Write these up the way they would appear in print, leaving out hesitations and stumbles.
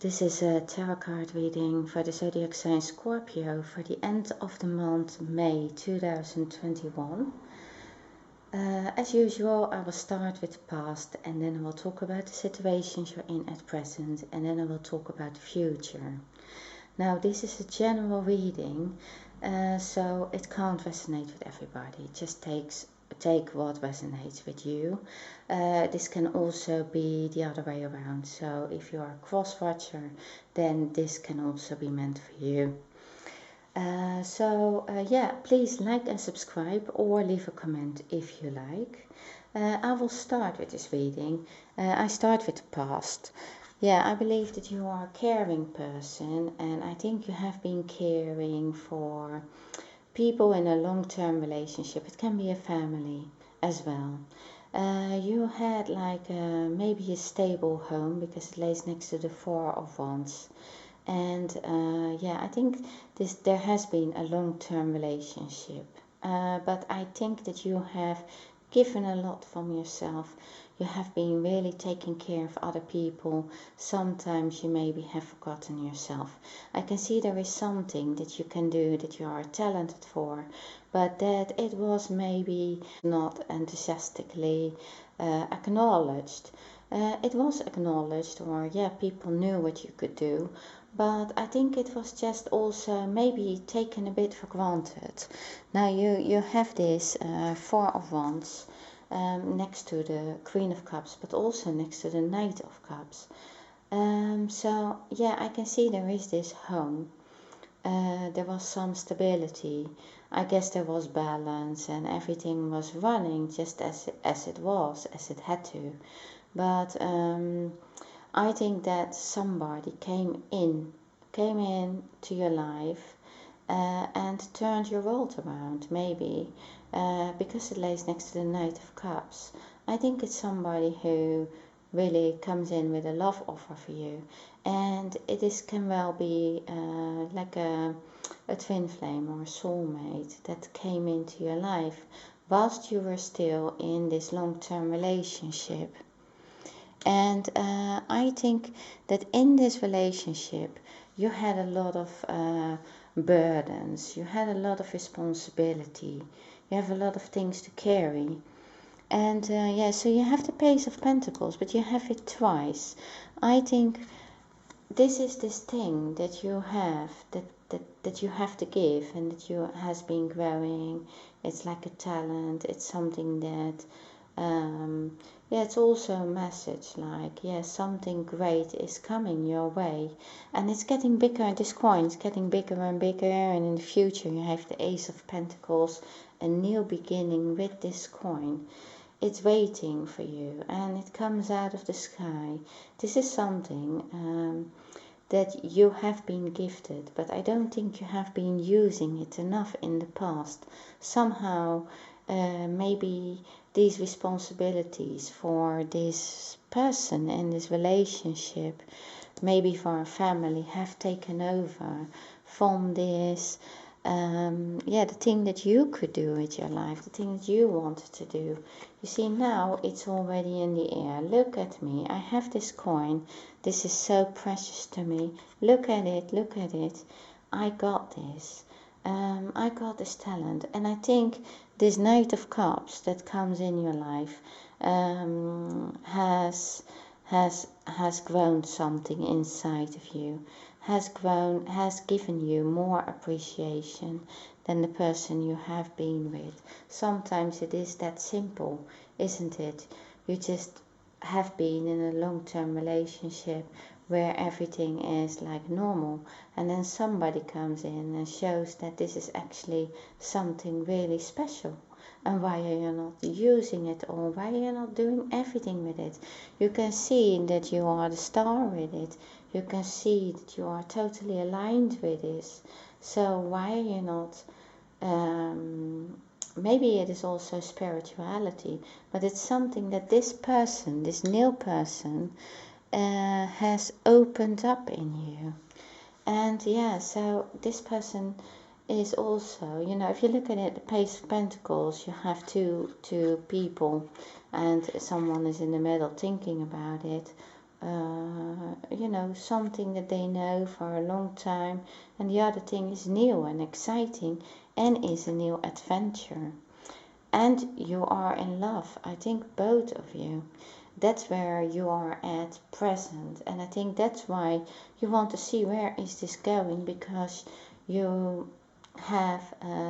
This is a tarot card reading for the zodiac sign Scorpio for the end of the month May 2021. As usual, I will start with the past and then I will talk about the situations you're in at present and then I will talk about the future. Now, this is a general reading, so it can't resonate with everybody. It just take what resonates with you. This can also be the other way around. So if you are a cross-watcher, then this can also be meant for you. Yeah, please like and subscribe or leave a comment if you like. I will start with this reading. I start with the past. Yeah, I believe that you are a caring person and I think you have been caring for people in a long-term relationship. It can be a family as well. You had like maybe a stable home because it lays next to the Four of Wands. And yeah, I think there has been a long-term relationship. But I think that you have given a lot from yourself. You have been really taking care of other people. Sometimes you maybe have forgotten yourself. I can see there is something that you can do that you are talented for, but that it was maybe not enthusiastically acknowledged. It was acknowledged, or yeah, people knew what you could do, but I think it was just also maybe taken a bit for granted. Now you have this Four of Wands next to the Queen of Cups, but also next to the Knight of Cups. So yeah, I can see there is this home. There was some stability. I guess there was balance and everything was running just as it had to. But I think that somebody came in to your life and turned your world around, maybe, because it lays next to the Knight of Cups. I think it's somebody who really comes in with a love offer for you, and can well be like a twin flame or a soulmate that came into your life whilst you were still in this long-term relationship. And I think that in this relationship you had a lot of burdens, you had a lot of responsibility, you have a lot of things to carry. And yeah, so you have the Page of Pentacles, but you have it twice. I think this is this thing that you have, that you have to give and that you has been growing. It's like a talent, it's something that yeah, it's also a message like, yeah, something great is coming your way and it's getting bigger. This coin is getting bigger and bigger, and in the future you have the Ace of Pentacles, a new beginning with this coin. It's waiting for you and it comes out of the sky. This is something that you have been gifted, but I don't think you have been using it enough in the past. Somehow maybe these responsibilities for this person in this relationship, maybe for a family, have taken over from this yeah, the thing that you could do with your life, the thing that you wanted to do. You see, now it's already in the air. Look at me, I have this coin. This is so precious to me. Look at it, look at it. I got this. I got this talent. And I think this Knight of Cups that comes in your life has grown something inside of you, has given you more appreciation than the person you have been with. Sometimes it is that simple, isn't it? You just have been in a long-term relationship where everything is like normal, and then somebody comes in and shows that this is actually something really special. And why are you not using it, or why are you not doing everything with it? You can see that you are the star with it. You can see that you are totally aligned with this. So why are you not maybe it is also spirituality, but it's something that this person, this new person, has opened up in you. And yeah, so this person is also, you know, if you look at it, the Page of Pentacles, you have two people and someone is in the middle thinking about it. you know, something that they know for a long time, and the other thing is new and exciting and is a new adventure. And you are in love, I think both of you. That's where you are at present, and I think that's why you want to see where is this going, because you have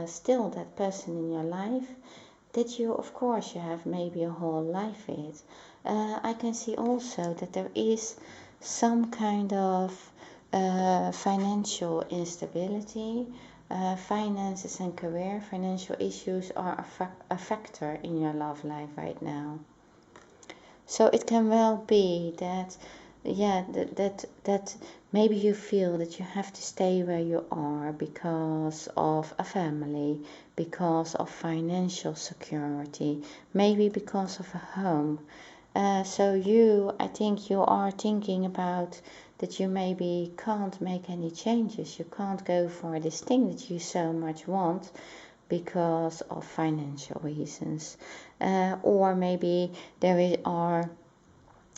still that person in your life that you, of course, you have maybe a whole life with. I can see also that there is some kind of financial instability. Finances and career, financial issues are a factor in your love life right now. So it can well be that, yeah, that maybe you feel that you have to stay where you are because of a family, because of financial security, maybe because of a home. So I think you are thinking about that you maybe can't make any changes. You can't go for this thing that you so much want because of financial reasons. Or maybe are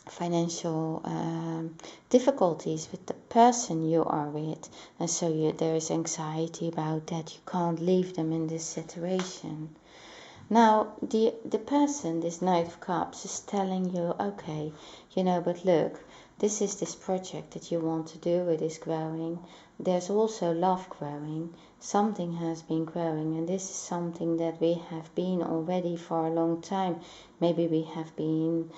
financial difficulties with the person you are with, and so there is anxiety about that. You can't leave them in this situation. Now, the person, this Knight of Cups, is telling you, okay, you know, but look, this project that you want to do, it is growing. There's also love growing. Something has been growing, and this is something that we have been already for a long time. Maybe we have been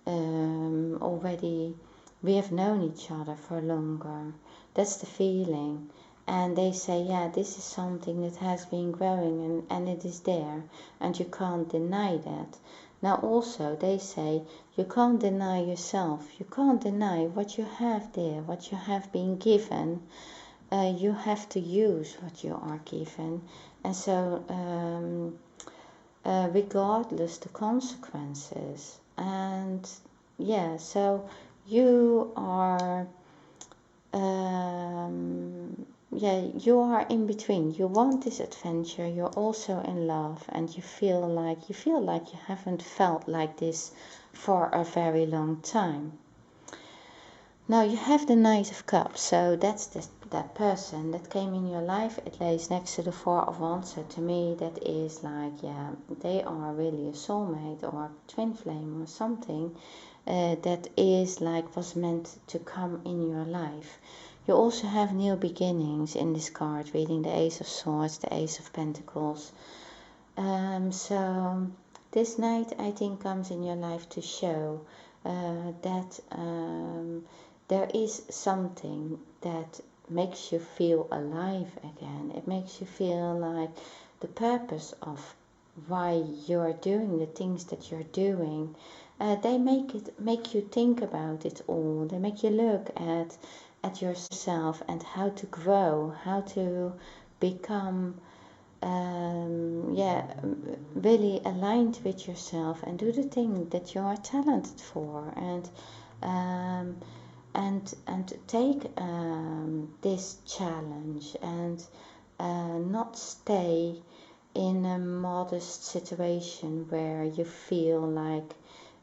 already, we have known each other for longer. That's the feeling. And they say, yeah, this is something that has been growing, and it is there, and you can't deny that. Now also they say you can't deny yourself, you can't deny what you have there, what you have been given. You have to use what you are given, and so regardless the consequences. And yeah, so you are you are in between. You want this adventure, you're also in love, and you feel like you haven't felt like this for a very long time. Now you have the Knight of Cups, so that's that person that came in your life. It lays next to the Four of Wands, so to me that is like, yeah, they are really a soulmate or a twin flame or something that is like was meant to come in your life. You also have new beginnings in this card reading, the Ace of Swords, the Ace of Pentacles. So this Knight, I think, comes in your life to show that there is something that makes you feel alive again. It makes you feel like the purpose of why you're doing the things that you're doing. They make you think about it all. They make you look at yourself and how to grow, how to become really aligned with yourself and do the thing that you are talented for, and take this challenge, and not stay in a modest situation where you feel like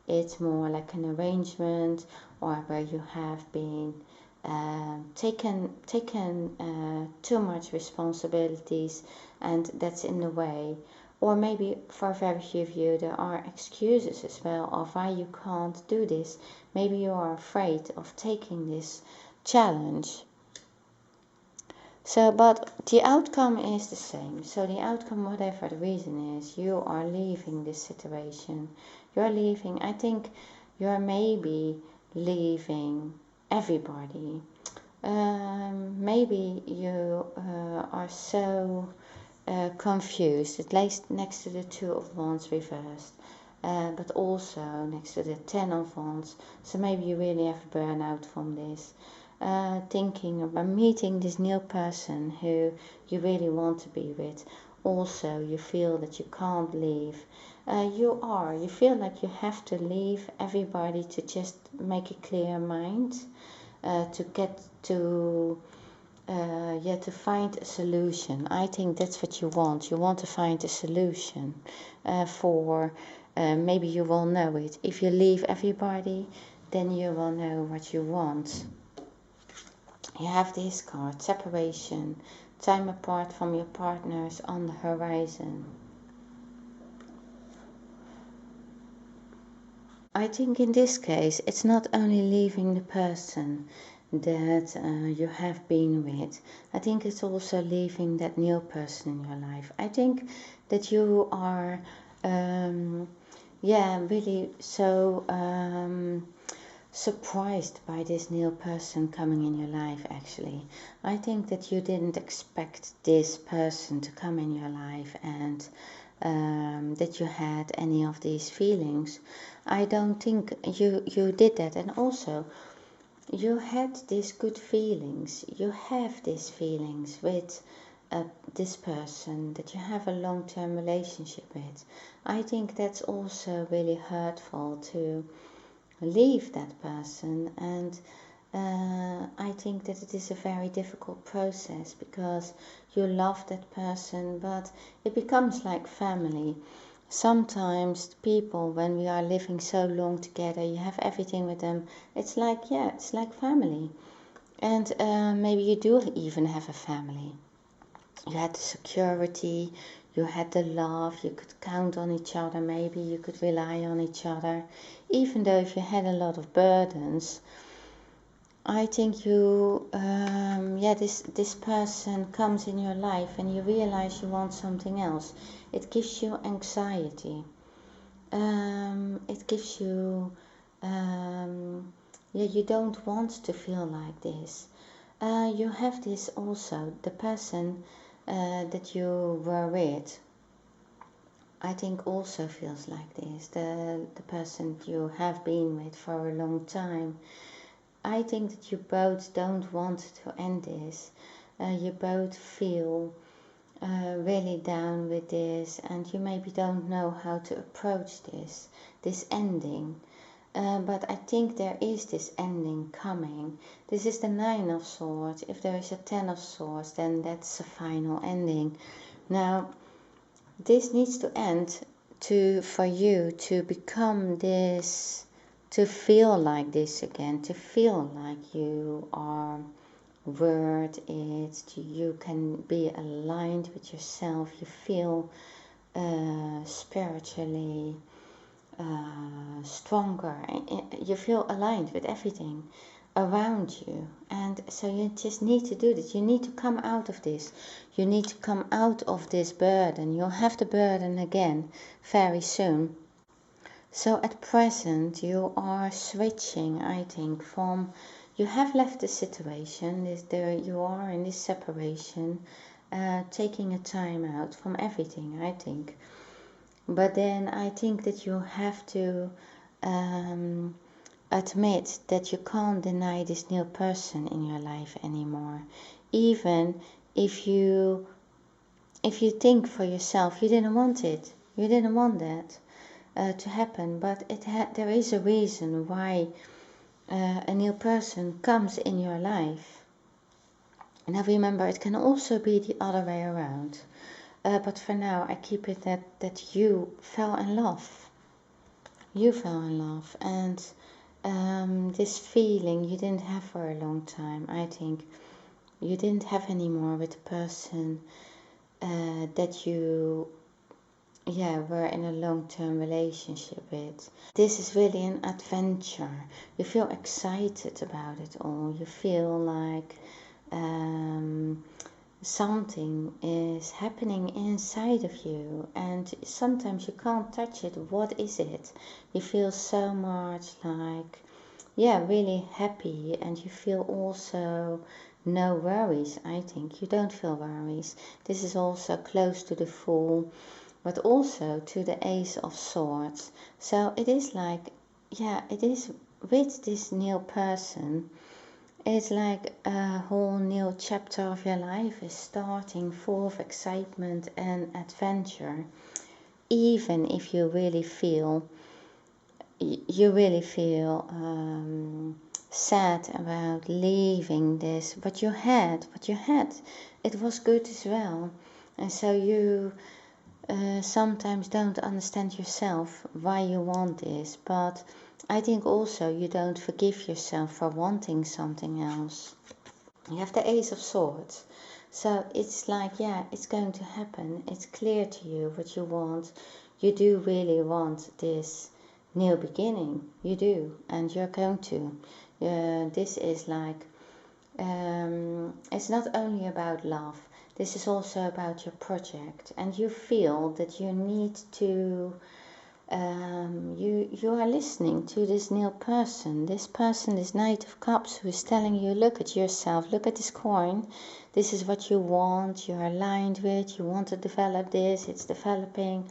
it's more like an arrangement, or where you have been taken too much responsibilities, and that's in the way. Or maybe for very few of you there are excuses as well of why you can't do this. Maybe you are afraid of taking this challenge. So, but the outcome is the same. So the outcome, whatever the reason is, you are leaving this situation. You're leaving, I think you're maybe leaving everybody. Maybe you are so confused. It lays next to the Two of Wands reversed, but also next to the Ten of Wands. So maybe you really have a burnout from this. Thinking about meeting this new person who you really want to be with. Also, you feel that you can't leave. You feel like you have to leave everybody to just make a clear mind, to get to to find a solution. I think that's what you want. You want to find a solution for maybe you will know it. If you leave everybody, then you will know what you want. You have this card, separation, time apart from your partners on the horizon. I think in this case, it's not only leaving the person that you have been with. I think it's also leaving that new person in your life. I think that you are, really so surprised by this new person coming in your life, actually. I think that you didn't expect this person to come in your life and that you had any of these feelings. I don't think you did that. And also, you had these good feelings. You have these feelings with this person that you have a long-term relationship with. I think that's also really hurtful to leave that person, and I think that it is a very difficult process because you love that person, but it becomes like family. Sometimes people, when we are living so long together, you have everything with them, it's like, yeah, it's like family. And maybe you do even have a family. You had the security, you had the love, you could count on each other, maybe you could rely on each other. Even though if you had a lot of burdens, I think you, this person comes in your life and you realize you want something else. It gives you anxiety. It gives you, you don't want to feel like this. You have this also, the person that you were with, I think also feels like this. The person you have been with for a long time. I think that you both don't want to end this. You both feel really down with this, and you maybe don't know how to approach this ending. But I think there is this ending coming. This is the 9 of Swords. If there is a 10 of Swords, then that's a final ending. Now, this needs to end for you to become this, to feel like this again, to feel like you are worth it, you can be aligned with yourself, you feel spiritually stronger, you feel aligned with everything around you. And so you just need to do this. You need to come out of this. You need to come out of this burden. You'll have the burden again very soon. So at present you are switching, I think, from, you have left the situation, you are in this separation, taking a time out from everything, I think. But then I think that you have to admit that you can't deny this new person in your life anymore. Even if you think for yourself you didn't want it, you didn't want that to happen, but there is a reason why a new person comes in your life. Now remember, it can also be the other way around. But for now, I keep it that you fell in love. You fell in love, and this feeling you didn't have for a long time. I think you didn't have anymore with the person that you were in a long-term relationship with. This is really an adventure. You feel excited about it all. You feel like something is happening inside of you, and sometimes you can't touch it. What is it? You feel so much like, really happy, and you feel also no worries. I think you don't feel worries. This is also close to the Fool, but also to the Ace of Swords. So it is like, it is with this new person, it's like a whole new chapter of your life is starting, full of excitement and adventure. Even if you really feel, sad about leaving this, what you had, it was good as well. And so you sometimes don't understand yourself why you want this, but I think also you don't forgive yourself for wanting something else. You have the Ace of Swords. So it's like, yeah, it's going to happen. It's clear to you what you want. You do really want this new beginning. You do. And you're going to. This is like, it's not only about love. This is also about your project. And you feel that you need to you are listening to this new person. This person, this Knight of Cups, who is telling you, look at yourself, look at this coin. This is what you want, you're aligned with, you want to develop this, it's developing.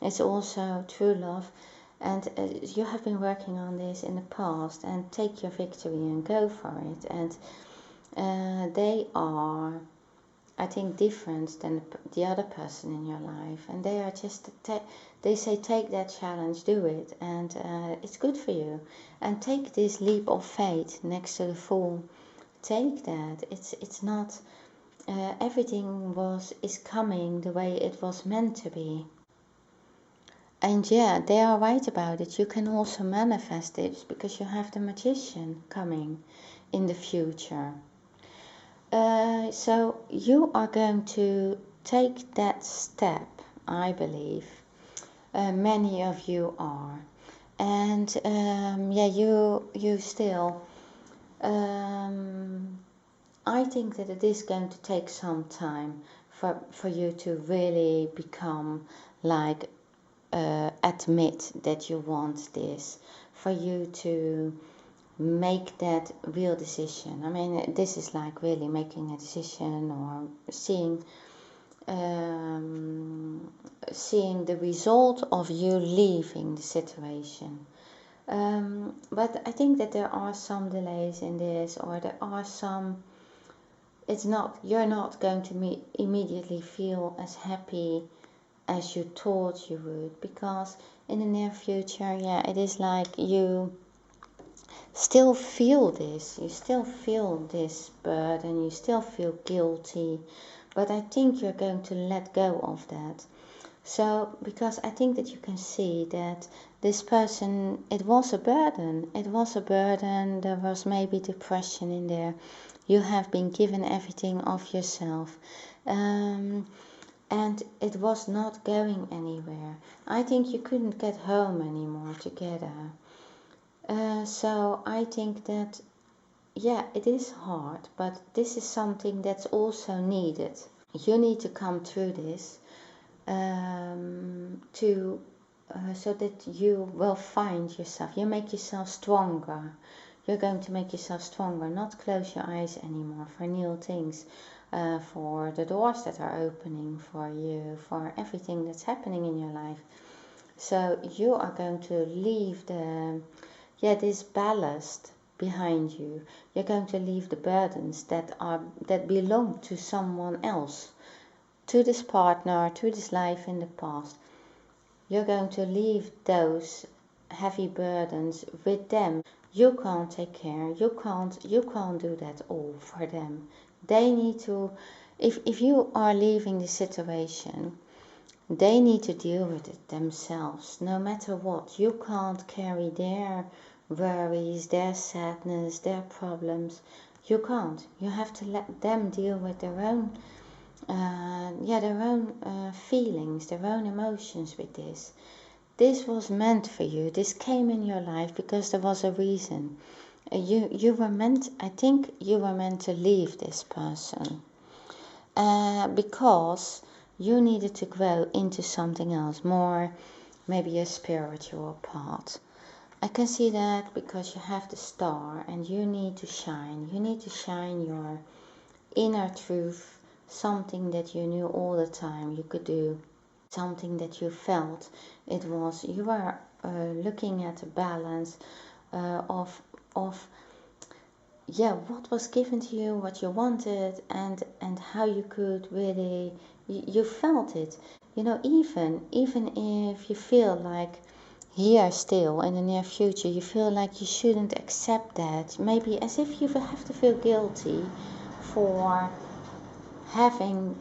It's also true love. And you have been working on this in the past, and take your victory and go for it. And they are, I think, different than the other person in your life, and they are just they say, take that challenge, do it, and it's good for you. And take this leap of faith next to the Fool. Take that. It's not everything is coming the way it was meant to be. And yeah, they are right about it. You can also manifest it because you have the Magician coming in the future. So you are going to take that step, I believe. Many of you are. And yeah, you still, I think that it is going to take some time for you to really become like, admit that you want this, for you to make that real decision. I mean, this is like really making a decision, or seeing the result of you leaving the situation. But I think that there are some delays in this, or there are some, you're not going to immediately feel as happy as you thought you would, because in the near future, yeah, it is like you still feel this, burden, you still feel guilty, but I think you're going to let go of that. So, because I think that you can see that this person, it was a burden, there was maybe depression in there, you have been given everything of yourself, and it was not going anywhere. I think you couldn't get home anymore together. So I think that, yeah, it is hard, but this is something that's also needed. You need to come through this so that you will find yourself. You make yourself stronger. You're going to make yourself stronger. Not close your eyes anymore for new things, for the doors that are opening for you, for everything that's happening in your life. So you are going to leave this ballast behind you. You're going to leave the burdens that belong to someone else, to this partner, to this life in the past. You're going to leave those heavy burdens with them. You can't take care. You can't do that all for them. They need to, if you are leaving the situation, they need to deal with it themselves, no matter what. You can't carry their worries, their sadness, their problems. You can't. You have to let them deal with their own feelings, their own emotions with this. This was meant for you. This came in your life because there was a reason. You were meant, I think you were meant to leave this person. Because you needed to grow into something else, more maybe a spiritual part. I can see that because you have the star and you need to shine. You need to shine your inner truth, something that you knew all the time you could do, something that you felt. It was, you were looking at a balance of what was given to you, what you wanted, and how you could really, you felt it. Even if you feel like here still in the near future, you feel like you shouldn't accept that, maybe as if you have to feel guilty for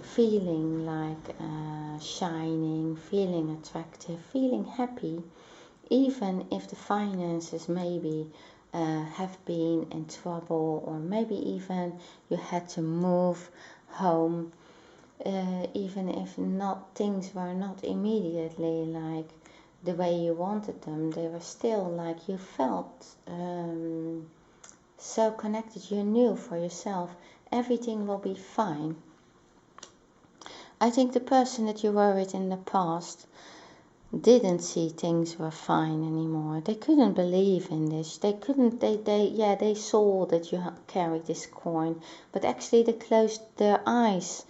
feeling like shining, feeling attractive, feeling happy, even if the finances maybe have been in trouble, or maybe even you had to move home, even if not things were not immediately like the way you wanted them, they were still like you felt so connected. You knew for yourself everything will be fine. I think the person that you were with in the past didn't see things were fine anymore. They couldn't believe in this. They couldn't, they saw that you carried this coin, but actually they closed their eyes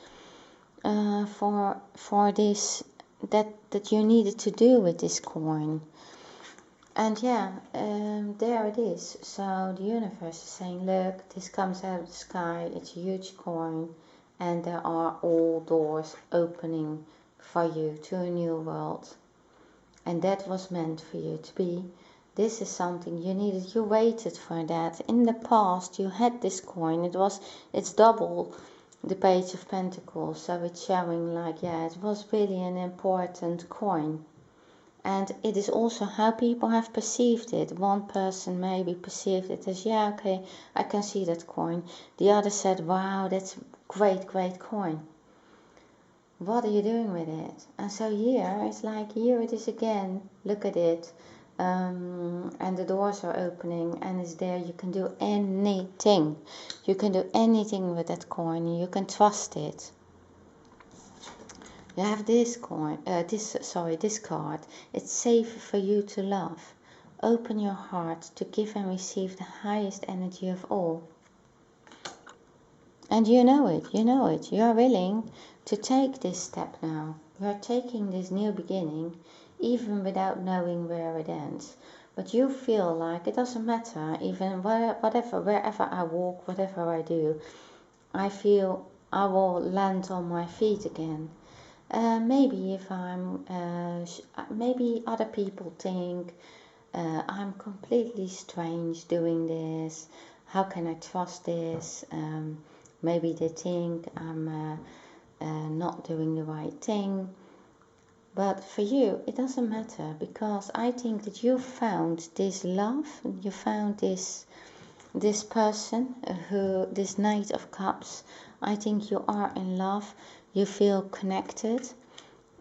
for this, that you needed to do with this coin. And yeah, there it is. So the universe is saying, look, this comes out of the sky, it's a huge coin, and there are all doors opening for you to a new world. And that was meant for you to be. This is something you needed. You waited for that. In the past, you had this coin. It's double the Page of Pentacles. So it's showing like, yeah, it was really an important coin. And it is also how people have perceived it. One person maybe perceived it as, yeah, okay, I can see that coin. The other said, wow, that's a great, great coin. What are you doing with it? And so here, it's like, here it is again, look at it, and the doors are opening, and it's there. You can do anything. You can do anything with that coin. You can trust it. You have this coin, this card. It's safe for you to love. Open your heart to give and receive the highest energy of all. And you know it, you know it. You are willing to take this step now. You are taking this new beginning, even without knowing where it ends. But you feel like it doesn't matter, even wherever I walk, whatever I do, I feel I will land on my feet again. Maybe if maybe other people think I'm completely strange doing this. How can I trust this? Maybe they think I'm not doing the right thing. But for you, it doesn't matter, because I think that you found this love, you found this person, this Knight of Cups. I think you are in love, you feel connected,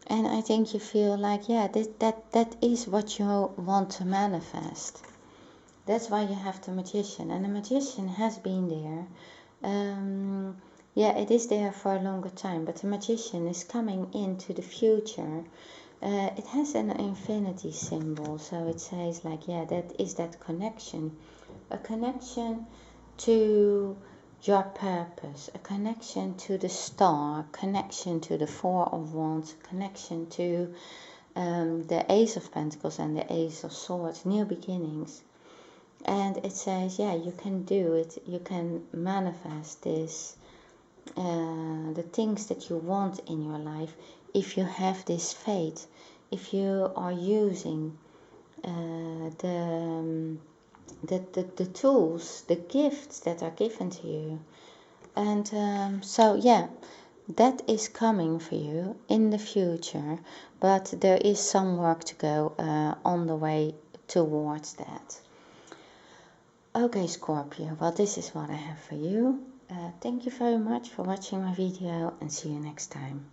and I think you feel like, yeah, that is what you want to manifest. That's why you have the Magician, and the Magician has been there. Yeah, it is there for a longer time, but the Magician is coming into the future. It has an infinity symbol, so it says like, yeah, that is that connection. A connection to your purpose, a connection to the star, connection to the Four of Wands, connection to the Ace of Pentacles and the Ace of Swords, new beginnings. And it says, yeah, you can do it, you can manifest this, the things that you want in your life, if you have this faith, if you are using the tools, the gifts that are given to you. And so yeah, that is coming for you in the future, but there is some work to go on the way towards that. Okay, Scorpio, well, this is what I have for you. Thank you very much for watching my video, and see you next time.